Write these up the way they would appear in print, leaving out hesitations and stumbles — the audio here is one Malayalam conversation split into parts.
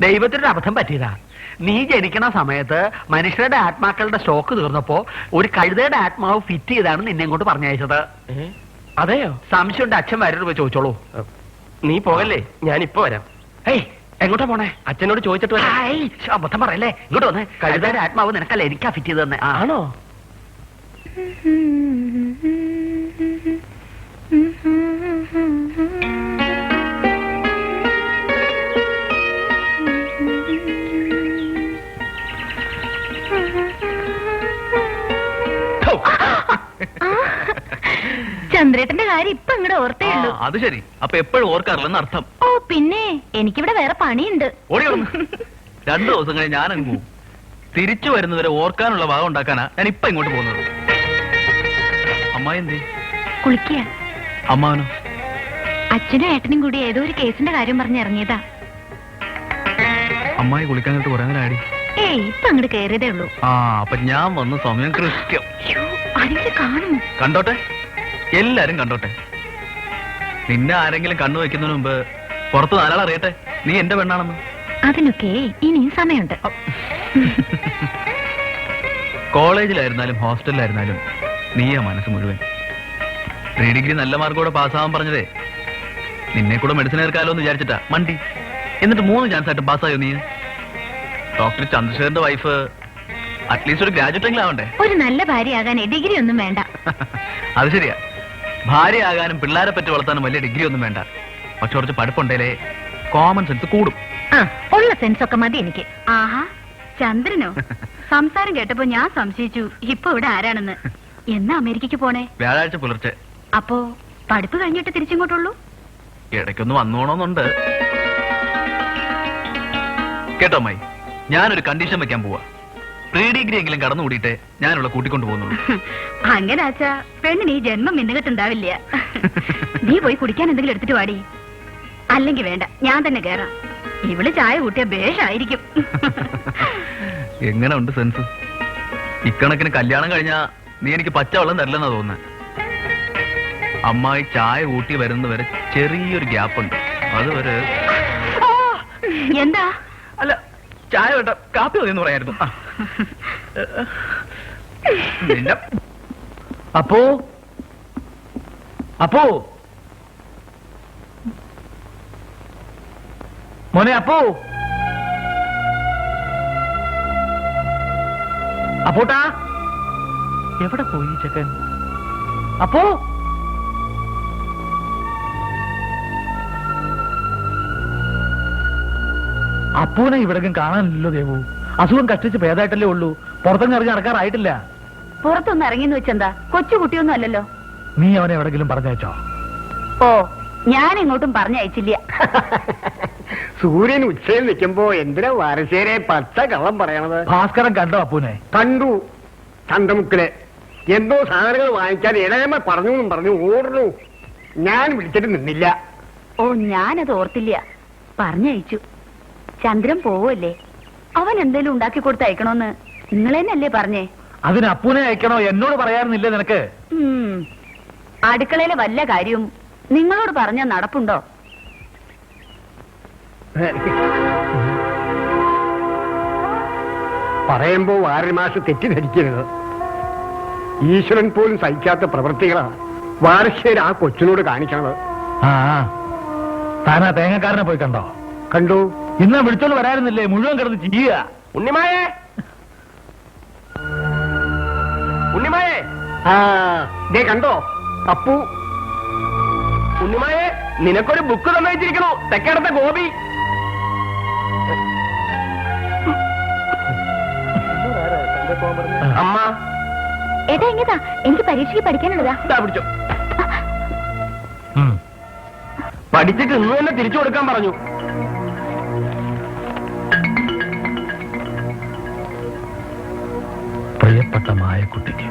ദൈവത്തിന്റെ അബദ്ധം പറ്റിയതാ. നീ ജനിക്കണ സമയത്ത് മനുഷ്യരുടെ ആത്മാക്കളുടെ സ്റ്റോക്ക് തീർന്നപ്പോ ഒരു കഴുതയുടെ ആത്മാവ് ഫിറ്റ് ചെയ്താണ് നിന്നെ കൊണ്ട് പറഞ്ഞയച്ചത്. അതെയോ? സംശയമുണ്ട്, അച്ഛൻ വരരുത് പോയി ചോദിച്ചോളൂ. നീ പോകല്ലേ, ഞാനിപ്പോ വരാം. ഏയ്, എങ്ങോട്ടാ പോണേ? അച്ഛനോട് ചോദിച്ചിട്ട് വരാം. അബദ്ധം പറയല്ലേ, ഇങ്ങോട്ട് വന്നേ. കഴുതയുടെ ആത്മാവ് നിനക്കല്ല, എനിക്കാ ഫിറ്റ് ചെയ്ത് തന്നെ. ആണോ? ചന്ദ്രേട്ടന്റെ കാര്യം ഇപ്പൊ ഇങ്ങോട്ട് ഓർത്തേ ഉള്ളൂ. അത് ശരി, അപ്പൊ എപ്പോഴും ഓർക്കാറില്ലെന്ന് അർത്ഥം. ഓ പിന്നെ, എനിക്കിവിടെ വേറെ പണിയുണ്ട്. ഓടി 2 ദിവസം കഴിഞ്ഞ് ഞാനങ്ങ് പോകും. തിരിച്ചു വരുന്നവരെ ഓർക്കാനുള്ള ഭാഗം ഉണ്ടാക്കാനാ ഞാൻ ഇപ്പൊ ഇങ്ങോട്ട് പോകുന്നത്. അമ്മായി എന്തേ? കുളിക്കുക. അമ്മാവനോ? അച്ഛനും ഏട്ടനും കൂടി ഏതോ ഒരു കേസിന്റെ കാര്യം പറഞ്ഞിറങ്ങിയതാ. അമ്മായി കുളിക്കാനായിട്ട് കുറെ നേരം ആടി. ഏയ്, ഇപ്പൊ അങ്ങോട്ട് കയറിയതേ ഉള്ളൂ. അപ്പൊ ഞാൻ വന്ന സമയം കൃത്യം. ആരെങ്കിലും കാണുമോ? കണ്ടോട്ടെ, എല്ലാരും കണ്ടോട്ടെ. നിന്നെ ആരെങ്കിലും കണ്ണു വെക്കുന്നതിന് മുമ്പ് പുറത്ത് 4 ആൾ അറിയട്ടെ നീ എന്റെ പെണ്ണാണെന്ന്. അതിനൊക്കെ ഇനിയും സമയമുണ്ട്. കോളേജിലായിരുന്നാലും ഹോസ്റ്റലിലായിരുന്നാലും നീയാ മനസ്സ് മുഴുവൻ. 3 ഡിഗ്രി നല്ല മാർക്കോടെ പാസ്സാവാൻ പറഞ്ഞതേ നിന്നെ കൂടെ മെഡിസിൻ ഏർക്കാലോ എന്ന് വിചാരിച്ചിട്ടാ മണ്ടി. എന്നിട്ട് 3 ചാൻസ് ആയിട്ട് പാസ്സായോ നീ? ഡോക്ടർ ചന്ദ്രശേഖരന്റെ വൈഫ് അറ്റ്ലീസ്റ്റ് ഒരു ഗ്രാജുവേറ്റ് എങ്കിലും ആവണ്ടേ? ഒരു നല്ല ഭാര്യയാകാൻ ഡിഗ്രി ഒന്നും വേണ്ട. അത് ശരിയാ, ഭാര്യയാകാനും പിള്ളേരെ പറ്റി വളർത്താനും വലിയ ഡിഗ്രി ഒന്നും വേണ്ട. പക്ഷെ കുറച്ച് പഠിപ്പുണ്ടേലേ കോമൺ സെൻസ് കൂടും. ഉള്ള സെൻസ് ഒക്കെ മതി എനിക്ക്. ആഹാ, ചന്ദ്രനോ? സംസാരം കേട്ടപ്പോ ഞാൻ സംശയിച്ചു ഇപ്പൊ ഇവിടെ ആരാണെന്ന്. എന്നാ അമേരിക്കക്ക് പോണേ? വ്യാഴാഴ്ച പുലർച്ചെ. അപ്പോ പഠിപ്പ് കഴിഞ്ഞിട്ട് തിരിച്ചിങ്ങോട്ടുള്ളൂ? ഇടയ്ക്കൊന്ന് വന്നോണോന്നുണ്ട്. കേട്ടോ അമ്മായി, ഞാനൊരു കണ്ടീഷൻ വെക്കാൻ പോവാ. 3 ഡിഗ്രി എങ്കിലും കടന്നുകൂടിയിട്ടേ ഞാനുള്ള കൂട്ടിക്കൊണ്ടു പോകുന്നുള്ളൂ. അങ്ങനെ ആച്ചാ പെണ്ണിന് ഈ ജന്മം മിന്നുകെട്ടുണ്ടാവില്ല. നീ പോയി കുടിക്കാൻ എന്തെങ്കിലും എടുത്തിട്ട് വാടി. അല്ലെങ്കിൽ വേണ്ട, ഞാൻ തന്നെ കേറാം. ഇവള് ചായ കൂട്ടിയ ബേഷായിരിക്കും. എങ്ങനെ ഉണ്ട് സെൻസ്? ഇക്കണക്കിന് കല്യാണം കഴിഞ്ഞാ നീ എനിക്ക് പച്ചവെള്ളം തരില്ലെന്നാ തോന്നുന്നത്. അമ്മായി ചായ കൂട്ടി വരുന്നവരെ ചെറിയൊരു ഗ്യാപ്പ് ഉണ്ട്. അതുവരെ എന്താ? അല്ല, ചായ വേണ്ട, കാപ്പി മതി എന്ന് പറയായിരുന്നു. അപ്പോ അപ്പോ മോനെ, അപ്പോ അപ്പോട്ടാ എവിടെ പോയി ചെക്കൻ? അപ്പോ അപ്പൂനെ ഇവിടേക്കും കാണാനില്ലല്ലോ ദേവു. അസുഖം കഷ്ടിച്ച് ഭേദമായിട്ടല്ലേ ഉള്ളൂ. പുറത്തൊന്നും ഇറങ്ങി നടക്കാറായിട്ടില്ല. പുറത്തൊന്നും ഇറങ്ങിന്ന് വെച്ചെന്താ? കൊച്ചു കുട്ടിയൊന്നും അല്ലല്ലോ. നീ അവനെ എവിടെങ്കിലും പറഞ്ഞയച്ചോ? ഓ, ഞാൻ ഇങ്ങോട്ടും പറഞ്ഞയച്ചില്ല. സൂര്യൻ ഉച്ചയിൽ നിൽക്കുമ്പോ എന്തിനാ വാരശ്ശേരെ പച്ച കള്ളം പറയണത്? ഭാസ്കരൻ കണ്ടോ അപ്പൂനെ? കണ്ടു. ചന്തമുക്കില് എന്തോ സാധനങ്ങൾ വാങ്ങിക്കാൻ ഇളയമ്മ പറഞ്ഞു പറഞ്ഞു ഓടുന്നു. ഞാൻ വിളിച്ചിട്ട് നിന്നില്ല. ഓ, ഞാനത് ഓർത്തില്ല. പറഞ്ഞയച്ചു. ചന്ദ്രൻ പോവല്ലേ, അവൻ എന്തേലും ഉണ്ടാക്കി കൊടുത്ത് അയക്കണോന്ന് നിങ്ങളെന്നല്ലേ പറഞ്ഞേ? അതിന് അപ്പൂനെ അയക്കണോ? എന്നോട് പറയാറുന്നില്ലേ നിനക്ക്? അടുക്കളയിലെ വല്ല കാര്യവും നിങ്ങളോട് പറഞ്ഞ നടപ്പുണ്ടോ? പറയുമ്പോ വാരമാഷ് തെറ്റിദ്ധരിക്കരുത്. ഈശ്വരൻ പോലും സഹിക്കാത്ത പ്രവൃത്തികളാ വാരശ്ശേരി ആ കൊച്ചിനോട് കാണിക്കണത്. താനാ തേങ്ങക്കാരനെ പോയി കണ്ടോ? കണ്ടു. ഇന്ന് വിളിച്ചോണ്ട് വരാറുന്നില്ലേ? മുഴുവൻ കിടന്ന് ചെയ്യുക. ഉണ്ണിമായേ, ഉണ്ണിമായേ, ദേ കണ്ടോ അപ്പു? ഉണ്ണിമായേ, നിനക്കൊരു ബുക്ക് തന്നയച്ചിരിക്കണു. തെക്കേടത്തെ ഗോപി. അമ്മ, ഏട്ടാ ഇങ്ങതാ, എനിക്ക് പരീക്ഷയ്ക്ക് പഠിക്കാനുള്ളതാ. പിടിച്ചോ. പഠിച്ചിട്ട് ഇന്ന് തന്നെ തിരിച്ചു കൊടുക്കാൻ പറഞ്ഞു. പ്രിയപ്പെട്ട മായക്കുട്ടിക്ക്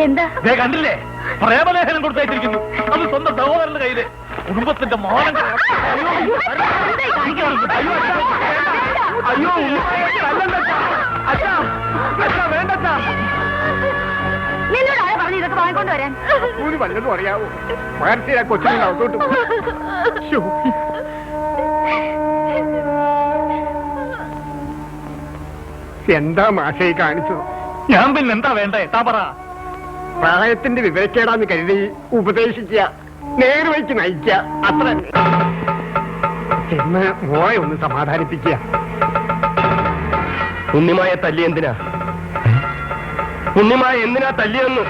എന്താ എന്താ കണ്ടില്ലേ പ്രേമലേഖനം കൊടുത്തയച്ചിരിക്കുന്നു. അത് സ്വന്തം സഹോദരന്റെ കയ്യില്. കുടുംബത്തിന്റെ മോഹനം. അയ്യോ അച്ഛാ വേണ്ട. നിന്നോട് ആരാ പറഞ്ഞു ഇതൊക്കെ വാങ്ങിക്കൊണ്ട് വരാൻ? ഒരു വല്ലതും അറിയാവോ? പകർത്തിയാ കൊച്ചിനെ അകത്തോട്ട് എന്താ മാഷേ കാണിച്ചത്? ഞാൻ പിന്നെ എന്താ വേണ്ടേ? പറ. പ്രായത്തിന്റെ വിവരക്കേടാന്ന് കരുതി ഉപദേശിക്കുക, നേർവഴിക്ക് നയിക്കുക, അത്ര എന്ന് മോയെ ഒന്ന് സമാധാനിപ്പിക്കുക. ഉണ്ണിമായ തല്ലി എന്തിനാ? ഉണ്ണിമായ എന്തിനാ തല്ലിയെന്ന്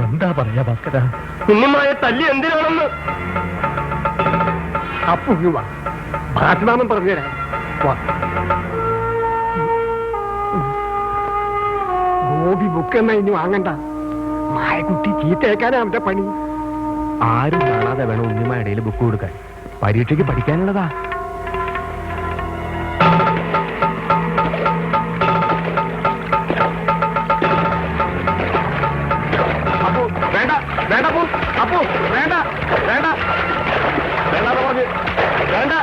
എന്താ പറയാ ഭാസ്കര? ഉണ്ണിമായ തല്ലി എന്തിനാണെന്ന് അപ്പു വാ, ഭാഷമാമൻ പറഞ്ഞുതരാം. വാ. ഗോപി ബുക്ക് എന്നാ ഇനി വാങ്ങണ്ട. മായക്കുട്ടി ചീത്തയേക്കാനാ അവന്റെ പണി. ആരും കാണാതെ വേണം ഉണ്ണിമായ ഇടയിൽ ബുക്ക് കൊടുക്കാൻ. പരീക്ഷയ്ക്ക് പഠിക്കാനുള്ളതാ. അപ്പു വേണ്ട വേണ്ട അപ്പു അപ്പു വേണ്ട വേണ്ട വേണ്ടാന്ന് പറഞ്ഞു. വേണ്ട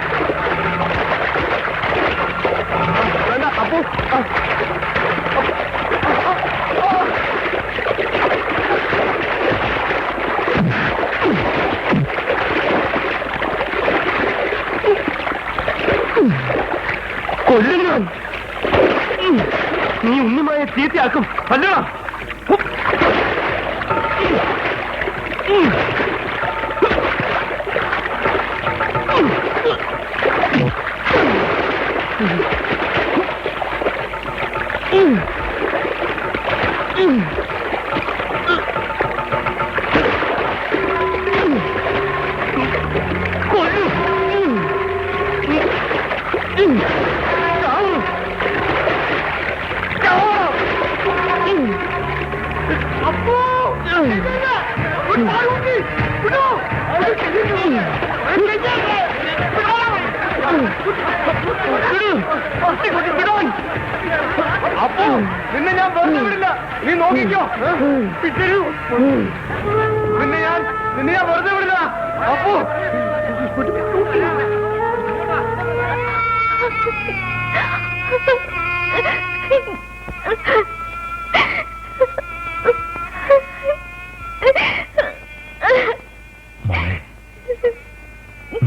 വേണ്ട അപ്പു. കൊല്ലുന്നു. നീ ഉണ്ണിമായ ചീത്തയാക്കും. അല്ലടാ. അപ്പു നിന്നെ ഞാൻ വെറുതെ വിടില്ല. നീ നോക്കിക്കോ. നിന്നെ ഞാൻ വെറുതെ വിടില്ല. അപ്പു മോളെ,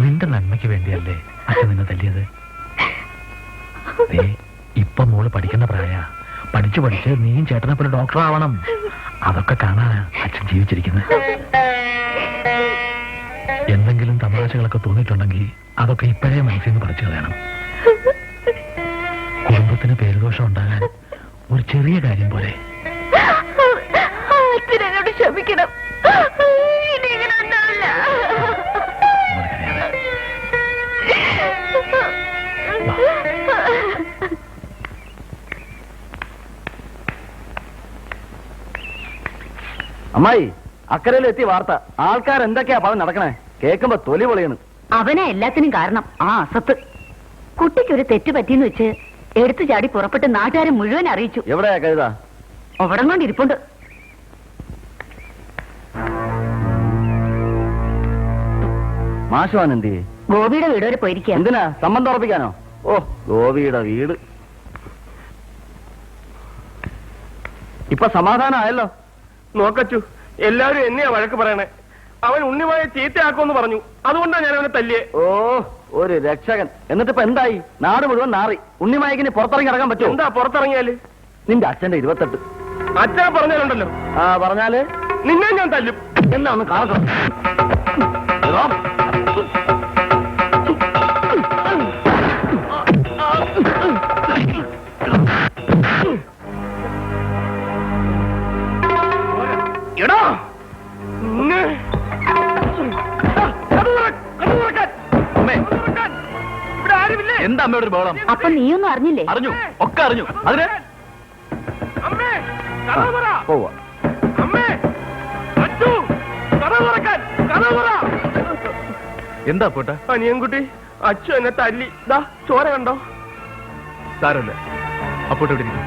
നിന്റെ നന്മയ്ക്ക് വേണ്ടിയല്ലേ അച്ഛൻ നിന്നെ തല്ലിയത്? ഇപ്പൊ മോള് പഠിക്കുന്ന പ്രായ. പഠിച്ചു പഠിച്ച് നീയും ചേട്ടനെ പോലെ ഡോക്ടർ ആവണം. അതൊക്കെ കാണാനാ അച്ഛൻ ജീവിച്ചിരിക്കുന്നത്. എന്തെങ്കിലും തമാശകളൊക്കെ തോന്നിയിട്ടുണ്ടെങ്കിൽ അതൊക്കെ ഇപ്പോഴേ മനസ്സിൽ നിന്ന് പറിച്ചു കളയണം. കുടുംബത്തിന് പേരുദോഷം ഉണ്ടാകാൻ ഒരു ചെറിയ കാര്യം പോലെ. അച്ഛനോട് ക്ഷമിക്കണം. ഇനി ഇങ്ങനെ ഉണ്ടാവില്ല. മോള് കരയാതെ. വാ. അമ്മായി, അക്കരയിലെത്തിയ വാർത്ത. ആൾക്കാർ എന്തൊക്കെയാ പറഞ്ഞ് നടക്കണേ? കേൾക്കുമ്പോ തൊലി പൊളിയാണ്. അവനാ എല്ലാത്തിനും കാരണം ആ അസത്ത്. കുട്ടിക്കൊരു തെറ്റ് പറ്റിയെന്ന് വെച്ച് എടുത്തു ചാടി പുറപ്പെട്ട് നാട്ടുകാരെ മുഴുവൻ അറിയിച്ചു. എവിടെയാ കഴുത? അവിടം കൊണ്ട് ഇരിപ്പുണ്ട്. മാഷുവാൻ എന്തി? ഗോപിയുടെ വീട് വരെ പോയിരിക്കുക. എന്തിനാ? സംബന്ധം ഉറപ്പിക്കാനോ? ഓ, ഗോപിയുടെ വീട്. ഇപ്പൊ സമാധാനമായല്ലോ. നോക്കച്ചു, എല്ലാവരും എന്നെയാ വഴക്ക് പറയണേ. അവൻ ഉണ്ണിമായ ചീത്തയാക്കുമെന്ന് പറഞ്ഞു. അതുകൊണ്ടാണ് ഞാൻ അവനെ തല്ലിയേ. ഓ, ഒരു രക്ഷകൻ. എന്നിട്ടിപ്പോ എന്തായി? നാട് മുഴുവൻ നാറി. ഉണ്ണിമായക്കിന് പുറത്തിറങ്ങി ഇറങ്ങാൻ പറ്റുമോ? എന്താ പുറത്തിറങ്ങിയാല്? നിന്റെ അച്ഛന്റെ 28. അച്ഛൻ പറഞ്ഞാലുണ്ടല്ലോ. ആ, പറഞ്ഞാല് നിന്നെ ഞാൻ തല്ലും. എന്നാ ഒന്ന് കാണണം. എടാ, എന്താ അമ്മയുടെ ഒരു ബഹളം? അപ്പൊ നീയൊന്നും അറിഞ്ഞില്ലേ? അറിഞ്ഞു, ഒക്കെ അറിഞ്ഞു. അതിന് പോവാ. എന്താ പോട്ടെ? അനിയൻകുട്ടി, അച്ഛൻ എന്നെ തല്ലി. ചോര കണ്ടോ? സാരമില്ല, അപ്പോട്ട് ഇവിടെ ഇരിക്കും.